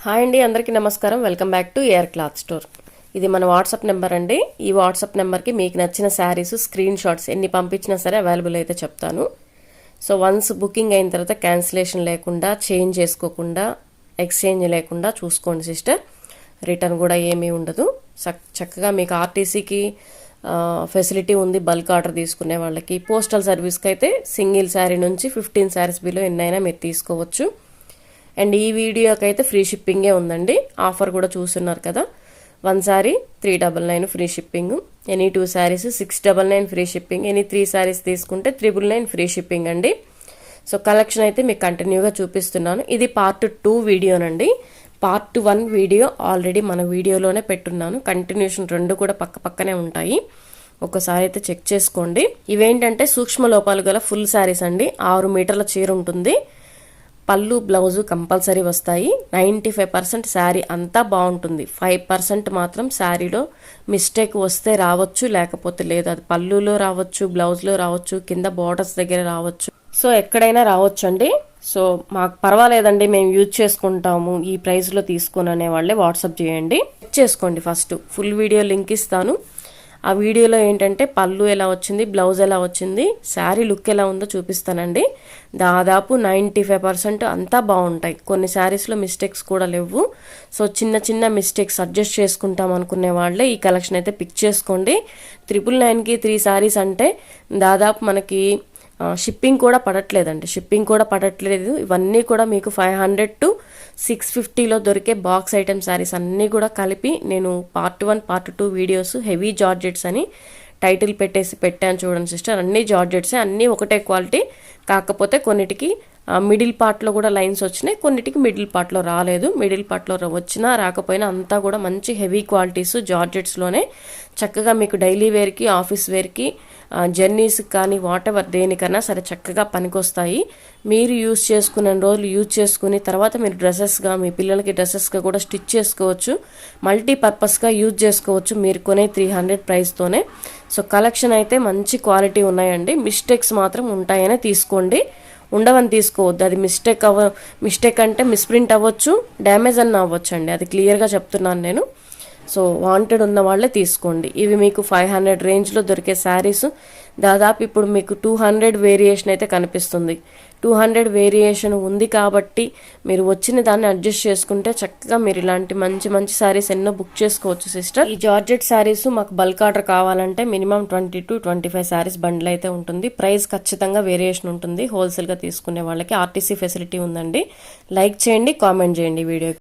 Hi అండి, అందరికీ నమస్కారం. Welcome back to air cloth store. ఇది మన వాట్సాప్ నెంబర్ అండి. ఈ వాట్సాప్ నెంబర్కి మీకు నచ్చిన శారీస్ స్క్రీన్ షాట్స్ ఎన్ని పంపించినా సరే అవైలబుల్ అయితే చెప్తాను. సో వన్స్ బుకింగ్ అయిన తర్వాత క్యాన్సిలేషన్ లేకుండా, చేంజ్ చేసుకోకుండా, ఎక్స్చేంజ్ లేకుండా చూసుకోండి సిస్టర్. రిటర్న్ కూడా ఏమీ ఉండదు. చక్కగా మీకు ఆర్టీసీకి ఫెసిలిటీ ఉంది. బల్క్ ఆర్డర్ తీసుకునే వాళ్ళకి, పోస్టల్ సర్వీస్కి అయితే సింగిల్ శారీ నుంచి 15 శారీస్ బిలో ఎన్నైనా మీరు తీసుకోవచ్చు. అండ్ ఈ వీడియోకి అయితే ఫ్రీ షిప్పింగే ఉందండి. ఆఫర్ కూడా చూస్తున్నారు కదా. 1 sari 399 free shipping, any 2 saris 699 free shipping, any 3 saris తీసుకుంటే 999 ఫ్రీ షిప్పింగ్ అండి. సో కలెక్షన్ అయితే మీకు కంటిన్యూగా చూపిస్తున్నాను. ఇది పార్ట్ 2 వీడియోనండి. పార్ట్ 1 వీడియో ఆల్రెడీ మన వీడియోలోనే పెట్టున్నాను. కంటిన్యూషన్ 2 కూడా పక్క పక్కనే ఉంటాయి. ఒకసారి అయితే చెక్ చేసుకోండి. ఇవేంటంటే సూక్ష్మ లోపాలు గల ఫుల్ శారీస్ అండి. 6 మీటర్ల చీర ఉంటుంది. పళ్ళు బ్లౌజు కంపల్సరీ వస్తాయి. 95% శారీ అంతా బాగుంటుంది. 5% మాత్రం శారీలో మిస్టేక్ వస్తే రావచ్చు, లేకపోతే లేదు. అది పళ్ళులో రావచ్చు, బ్లౌజ్లో రావచ్చు, కింద బార్డర్స్ దగ్గర రావచ్చు. సో ఎక్కడైనా రావచ్చు అండి. సో మాకు పర్వాలేదండి, మేము యూజ్ చేసుకుంటాము, ఈ ప్రైస్లో తీసుకుని అనే వాళ్ళే వాట్సాప్ చేయండి. చెక్ చేసుకోండి. ఫస్ట్ ఫుల్ వీడియో లింక్ ఇస్తాను. ఆ వీడియోలో ఏంటంటే పళ్ళు ఎలా వచ్చింది, బ్లౌజ్ ఎలా వచ్చింది, శారీ లుక్ ఎలా ఉందో చూపిస్తానండి. దాదాపు 95% అంతా బాగుంటాయి. కొన్ని శారీస్లో మిస్టేక్స్ కూడా లేవు. సో చిన్న చిన్న మిస్టేక్స్ అడ్జస్ట్ చేసుకుంటాం అనుకునే వాళ్ళే ఈ కలెక్షన్ అయితే పిక్ చేసుకోండి. 999కి 3 శారీస్ అంటే దాదాపు మనకి షిప్పింగ్ కూడా పడట్లేదండి. షిప్పింగ్ కూడా పడట్లేదు. ఇవన్నీ కూడా మీకు 500 to 650లో దొరికే బాక్స్ ఐటమ్ శారీస్ అన్నీ కూడా కలిపి నేను part 1 part 2 videos heavy georgettes అని టైటిల్ పెట్టాను చూడండి సిస్టర్. అన్ని జార్జెట్సే, అన్నీ ఒకటే క్వాలిటీ. కాకపోతే కొన్నిటికి మిడిల్ పార్ట్లో కూడా లైన్స్ వచ్చినాయి, కొన్నిటికి మిడిల్ పార్ట్లో రాలేదు. మిడిల్ పార్ట్లో వచ్చినా రాకపోయినా అంతా కూడా మంచి హెవీ క్వాలిటీస్ జార్జెట్స్లోనే చక్కగా మీకు డైలీ వేర్కి, ఆఫీస్ వేర్కి, జర్నీస్కి కానీ వాటెవర్ దేనికన్నా సరే చక్కగా పనికొస్తాయి. మీరు యూజ్ చేసుకునే రోజులు యూజ్ చేసుకుని తర్వాత మీరు డ్రెస్సెస్గా, మీ పిల్లలకి డ్రెస్సెస్గా కూడా స్టిచ్ చేసుకోవచ్చు. మల్టీపర్పస్గా యూజ్ చేసుకోవచ్చు మీరు కొనే 300 ప్రైస్తోనే. సో కలెక్షన్ అయితే మంచి క్వాలిటీ ఉన్నాయండి. మిస్టేక్స్ మాత్రం ఉంటాయనే తీసుకోండి, ఉండవని తీసుకోవద్దు. అది మిస్టేక్ అంటే మిస్ప్రింట్ అవ్వచ్చు, డ్యామేజ్ అన్న అవ్వచ్చు అండి. అది క్లియర్గా చెప్తున్నాను నేను. సో వాంటెడ్ ఉన్న వాళ్ళే తీసుకోండి. ఇవి మీకు 500 రేంజ్లో దొరికే శారీస్. దాదాపు ఇప్పుడు మీకు 200 వేరియేషన్ అయితే కనిపిస్తుంది. 200 వేరియేషన్ ఉంది కాబట్టి మీరు వచ్చిన దాన్ని అడ్జస్ట్ చేసుకుంటే చక్కగా మీరు ఇలాంటి మంచి మంచి శారీస్ ఎన్నో బుక్ చేసుకోవచ్చు సిస్టర్. ఈ జార్జెట్ శారీస్ మాకు బల్క్ ఆర్డర్ కావాలంటే మినిమం 20 to 25 శారీస్ బండిల్ అయితే ఉంటుంది. ప్రైస్ ఖచ్చితంగా వేరియేషన్ ఉంటుంది. హోల్సేల్గా తీసుకునే వాళ్ళకి ఆర్టీసీ ఫెసిలిటీ ఉందండి. లైక్ చేయండి, కామెంట్ చేయండి వీడియో.